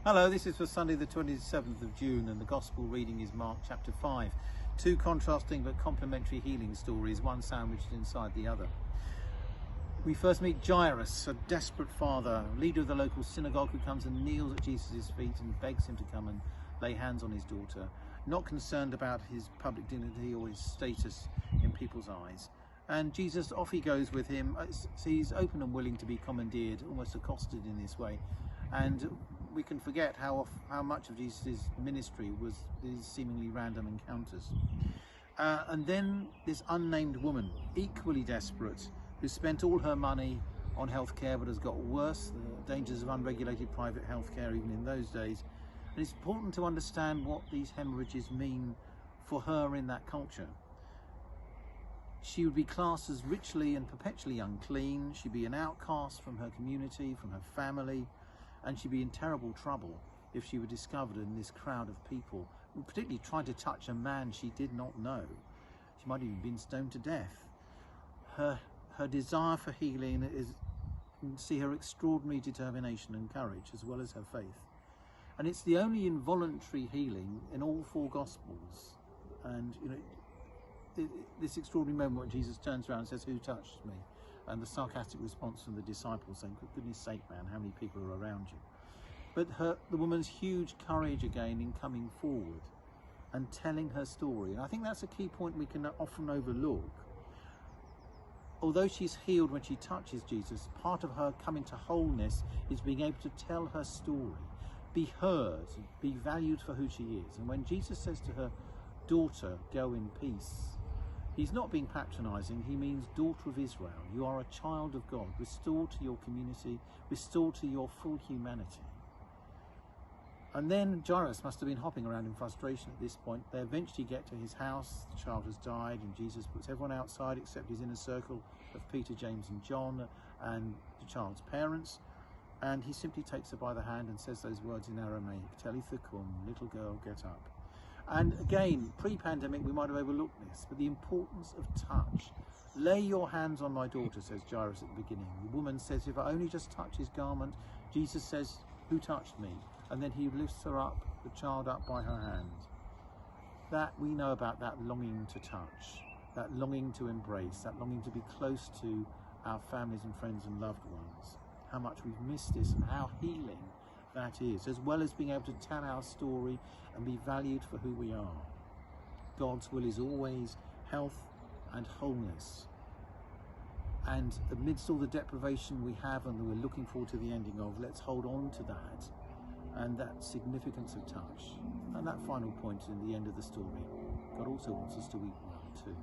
Hello, this is for Sunday the 27th of June and the Gospel reading is Mark chapter 5. Two contrasting but complementary healing stories, one sandwiched inside the other. We first meet Jairus, a desperate father, leader of the local synagogue, who comes and kneels at Jesus' feet and begs him to come and lay hands on his daughter, not concerned about his public dignity or his status in people's eyes. And Jesus, off he goes with him. So he's open and willing to be commandeered, almost accosted in this way. And we can forget how much of Jesus' ministry was these seemingly random encounters. And then this unnamed woman, equally desperate, who spent all her money on healthcare but has got worse, the dangers of unregulated private healthcare even in those days. And it's important to understand what these hemorrhages mean for her in that culture. She would be classed as ritually and perpetually unclean. She'd be an outcast from her community, from her family, and she'd be in terrible trouble if she were discovered in this crowd of people, particularly trying to touch a man she did not know. She might have even been stoned to death. Her desire for healing is, you can see her extraordinary determination and courage, as well as her faith. And it's the only involuntary healing in all four Gospels. And this extraordinary moment when Jesus turns around and says, "Who touched me?" And the sarcastic response from the disciples saying, "For goodness sake, man, how many people are around you?" But the woman's huge courage again in coming forward and telling her story. And I think that's a key point we can often overlook. Although she's healed when she touches Jesus, part of her coming to wholeness is being able to tell her story, be heard, be valued for who she is. And when Jesus says to her, "Daughter, go in peace," he's not being patronizing. He means, daughter of Israel, you are a child of God, restored to your community, restored to your full humanity. And then Jairus must have been hopping around in frustration at this point. They eventually get to his house. The child has died, and Jesus puts everyone outside except his inner circle of Peter, James and John and the child's parents. And he simply takes her by the hand and says those words in Aramaic, "Talitha kum," little girl, get up. And again, pre-pandemic, we might have overlooked this, but the importance of touch. "Lay your hands on my daughter," says Jairus at the beginning. The woman says, "If I only just touch his garment." Jesus says, "Who touched me?" And then he lifts her up, the child up by her hand. That we know about, that longing to touch, that longing to embrace, that longing to be close to our families and friends and loved ones. How much we've missed this and how healing that is, as well as being able to tell our story and be valued for who we are. God's will is always health and wholeness. And amidst all the deprivation we have and that we're looking forward to the ending of, let's hold on to that and that significance of touch. And that final point in the end of the story, God also wants us to eat well too.